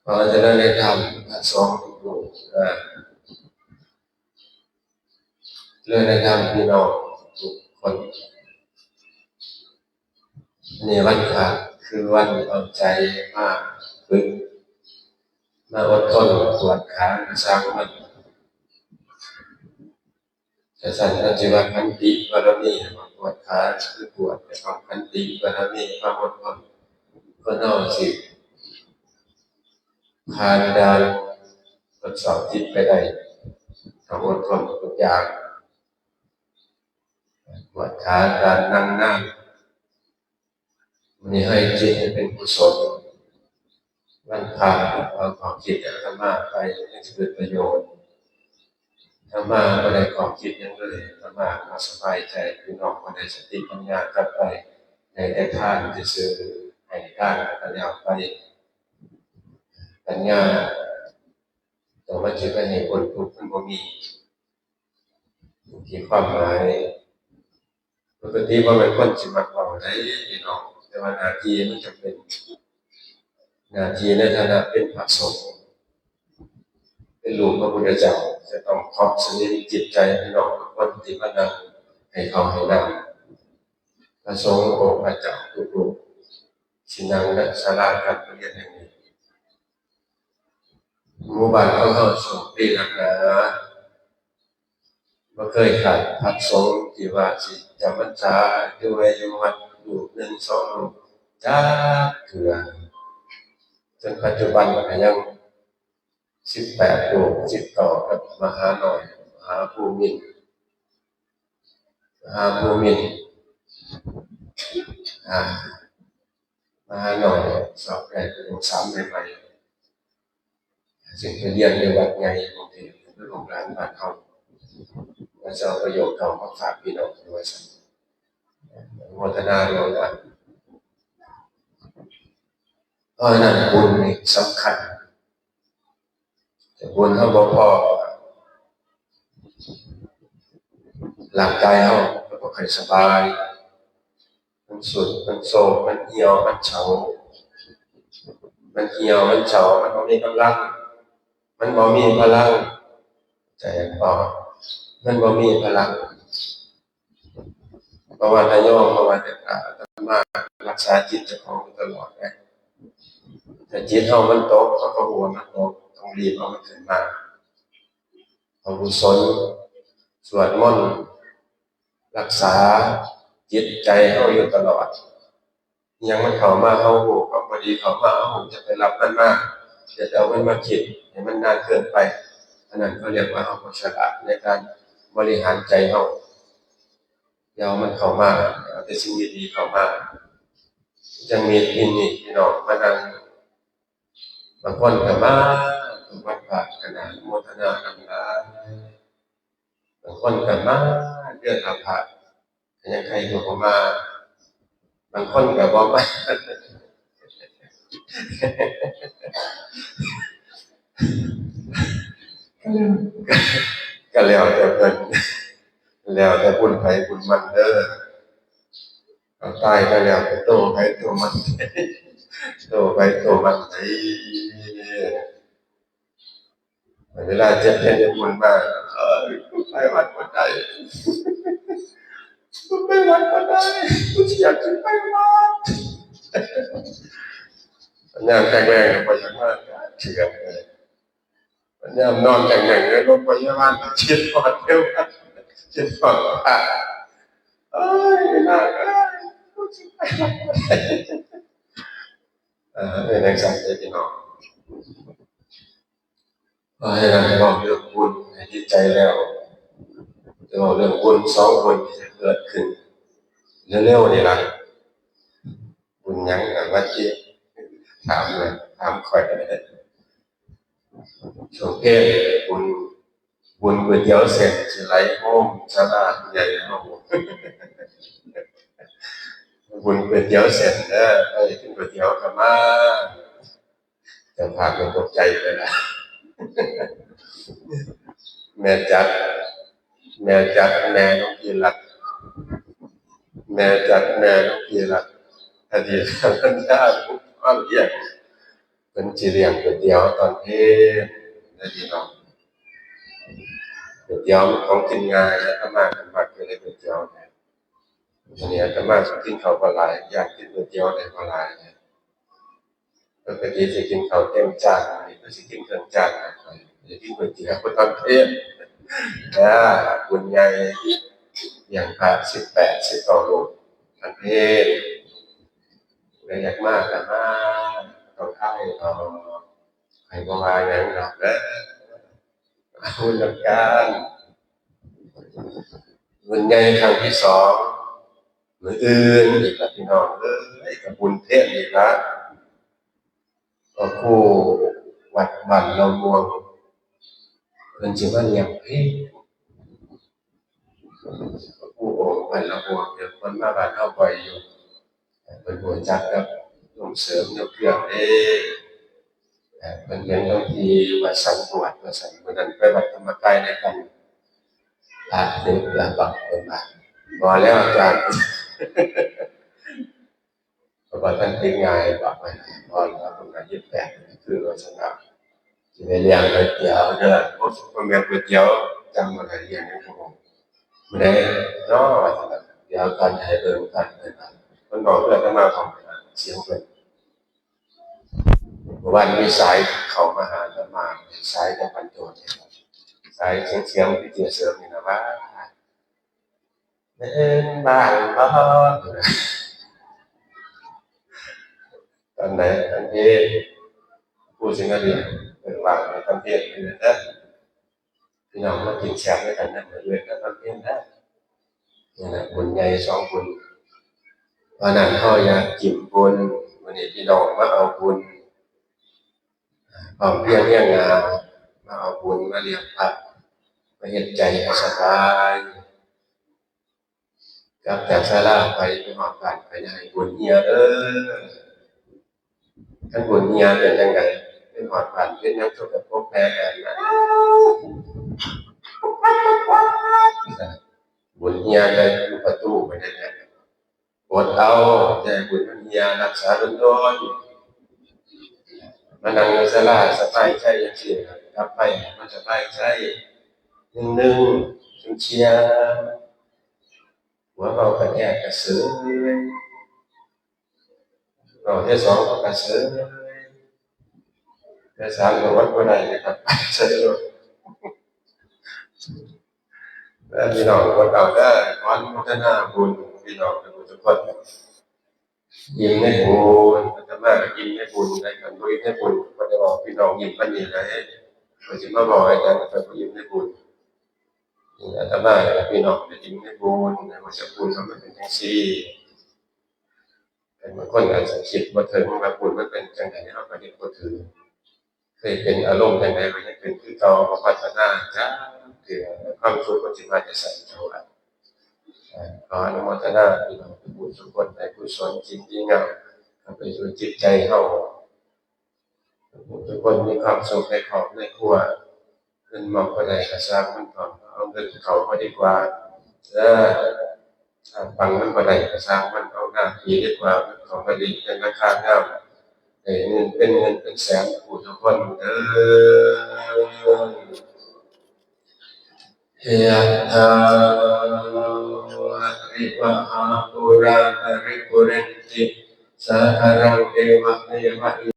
เพราะฉะนั้นในธรรมพระสงฆ์อยู่เรื่องในธรรมพี่น้องทุกคนในวันพระคือวันเอาใจมาฝึกมาอดทนปวดขาสร้างมันแต่สันติว่าขันติบารมีปวดขาคือปวดแต่ความขันติบารมีความอดทนก็นอกสิผ่านด่านทดสอบจิตไปได้ต้องอดทนทุกอย่างปวดขาการนั่งนั่งมันให้จิตเป็นกุศลวันพระเอาความคิดธรรมะไปให้เกิดประโยชน์ธรรมะก็ได้ความคิดยังก็เลยธรรมะมาสบายใจพี่น้องก็ได้สติปัญญากลับไปในแต่ท่านจะซื้อให้ท่านก็แล้วไปปัญญาแต่ว่าจะเป็นให้คนทุกข์มันบ่มีที่ความหมายปกติว่าเป็นคนสิมักเว้าได้พี่น้องแต่ว่าหน้าที่มันจะเป็นหน้าที่ในฐานะเป็นพระสงฆ์เป็นลูกพระพุทธเจ้าจะต้องครอบสนิทจิตใจพี่น้องทุกคนที่มานั่งให้เขาให้นั่งพระสงฆ์องค์พระเจ้าทุกรูปที่นั่งณศาลาการประเรียนแห่งนี้หมู่บ้านเขาโชคดีนักหนาบ่เคยขาดพระสงฆ์ที่ว่าสิจำพรรษาอยู่วัดอยู่1-2รูปจักเทื่อจนปัจจุบันก็ยัง18รูปติดต่อกับมหาหน่อยมหาภูมินทร์มหาหน่อยสอบได้เป็นองค์3ใหม่ๆซึ่งไปเรียนในวัดใหญ่กรุงเทพเป็นโรงเรียนบ้านเฮาแล้วจะเอาประโยชน์เก่ามาฝากพี่น้องด้วยซ้ำอนุโมทนาด้วยนะเพราะฉะนั้นบุญนี่สำคัญแต่บุญเฮาบ่พอร่างกายเฮาก็บ่ค่อยสบายมันสุดมันโศกมันเหี่ยวมันเฉามันบ่มีกำลังมันบ่มีพลังใจพอมันบ่มีพลังเพราะว่าถ้าโยมเพราะว่าจะอาตมารักษาจิตเจ้าของตลอดไงแต่จิตเฮามันตกเขาก็หัวมันตกต้องรีบเอามันขึ้นมาเอากุศลสวดมนต์รักษาจิตใจเฮาอยู่ตลอดยังมันเข้ามาเฮาโหก็พอดีเข้ามาเฮาจะไปรับมันมาจะเอามันมาคิดให้มันนานเกินไปอันนั้นเขาเรียกว่าเฮาบ่ฉลาดในการบริหารใจเฮาอย่าเอามันเข้ามาเอาแต่สิ่งดีๆเข้ามายังมีที่นี่พี่น้องมานั่งบางคนก็มาวัดพระกันนะโมทนากันนะบางคนก็มาเดือนละพระยังใครก็บ่มาบางคนก็บ่มาก็แล้วแต่เพิ่นแล้วแต่บุญไผบุญมันเด้อเอาตายก็แล้วแต่โตไผโตมันโตไปโตมันไผเวลาเจ็บได้บุญมาไปวัดบ่ได้ไปวัดบ่ได้กูอยากจะไปวัดยามแข็งแรงบ่อยากมาเชื่อเลยยามนอนแข็งๆแล้วก็พยาบาลคิดพอดเร็วคิดพอดเอ้ยน่ากูสิไปวัดบ่ได้ในสังเกตพี่น้องให้เราจะบอกเรื่องบุญให้จิตใจแล้วจะบอกเรื่องบุญ2บุญที่จะเกิดขึ้นเร็วๆนี่ล่ะบุญหยังกันว่าจิถามเลยถามค่อยช่วงเพศบุญก๋วยเตี๋ยวเสร็จสิไหลโฮมศาลาใหญ่เฮาบุญก๋วยเตี๋ยวเสร็จไปกินก๋วยเตี๋ยวก็มาจะพากันตกใจไปนะแม่จัดแม่น้องพี่รักแม่จัดแม่น้องพี่รักอดีตภรรยาผู้เรียก เป็นสิเลี้ยงก๋วยเตี๋ยวตอนเพลได้พี่น้องก๋วยเตี๋ยวมันของกินง่ายแล้วก็มากกันมากเลยก๋วยเตี๋ยวเนี่ยอันนี้ก็มากกินข้าวปลาไหลอยากกินก๋วยเตี๋ยวได้ปลาไหลเนี่ยปกติสิกินข้าวเต็มจานนี่ก็สิกินเครื่องจานนะจะกินก๋วยเตี๋ยวตอนเพลนะบุญใหญ่อย่างพระ18-19 รูปตอนเพลเลยอยากมากกันมากต้องให้ใครก็มาอย่างนั้นนะบุญการบุญใหญ่ครั้งที่2มื้ออื่นอีกแล้วพี่น้องกับบุญเทศอีกแล้วก็ผู้วัดบ้านเราม่วงเพิ่นสิมาเลี้ยงเพลผู้องค์บ้านเราม่วงเนี่ยเพิ่นมาบ้านเฮาบ่อยอยู่เพิ่นรู้จักกับส่งเสริมยกเครื่องเพิ่นเรียนบางทีวัดสันปวดวัดสันมื้อนั้นไปวัดธรรมกายด้วยกันเด็กละบักเพิ่นว่าบ่แล้วอาจารย์เพราะว่าท่านเป็นง่ายบอกไว้พอแล้วผมก็28คือว่าสำหรับสิได้เลี้ยงก๋วยเตี๋ยวเด้อบ่แม่นก๋วยเตี๋ยวจำบ่ได้เลี้ยงครับผมมื้อใดเนาะว่าซั่นเดี๋ยวก่อนให้เบิ่งกันเพิ่นบอกเพื่อนก็มาของเสียงเพิ่นวันมีสายเข้ามาหาอาตมาสายจากปันโตเนี่ยสายเสียงที่เจียเสริมนี่นะว่าเป็นบ้านบ่ตอนไหนตอนที่ผู้สิงห์เรียนเป็นว่างตอนเที่ยงนี่นะพี่น้องมากินแซ่บด้วยกันนะเลยก็ตอนเที่ยงนะนี่นะบุญใหญ่2 บุญวันนั้นเฮาอยากกินบุญวันนี้พี่น้องมาเอาบุญพร้อมเพรียงเรียงงานมาเอาบุญมาเลี้ยงพระมาเฮ็ดใจให้สบายกลับจากศาลาไปหอดบ้านไปให้บุญเฮียท่านบุญเฮียเป็นจังได๋เป็นหอดบ้านเป็นหยังสุขภพแพ้กันนะบุญเฮียได้อยู่ประตูไปนั่นแหละอดเอาแต่บุญเฮียรักษาโดนมานั่งในศาลาสบายใจจังซี่กลับไปมันสบายใจนึงเชียร์หัวเรากระแทกกระสือเราที่2ก็กระสือที่3ก็วัดบ่ได้นะครับใช่เลยแล้วพี่น้องคนเอาได้ขออนุโมทนาบุญพี่น้องทุกคนยิ้มในบุญอาตมาก็ยิ้มในบุญในกันบ่ยิ้มในบุญก็ได้บอกพี่น้องยิ้มปานนี้เลยก็สิมาบอกให้กันไปบ่ยิ้มในบุญอาตมาและพี่น้องได้ยิ้มในบุญว่าจะบุญมันเป็นจังซี่บางคนอาจจะคิดบ่ถึงว่าบุญมันเป็นจังได๋เฮาก็เฮ็ดบ่ถึงเคยเป็นอารมณ์จังได๋ก็ยังเป็นคือเก่าบ่พัฒนาจ้าคือความสุขมันสิมาจะใส่เท่าไหร่ขออนุโมทนาพี่น้องทุกผู้ทุกคนได้กุศลจิตดีงามเข้าไปสู่จิตใจเฮาทุกคนมีความสุขในครอบในครัวเงินมองบ่ได้ก็สร้างมันก่อนเอาเงินเข้ามาดีกว่าฟังมันบ่ได้ก็สร้างมันเอาหน้าที่ดีกว่าของบ่ดีเป็นราคางามได้เงินเป็นแสนผู้ทุกคนยะถาวะริวหาปุราภริปุเรนติสาคารังเอวะเมวะอิ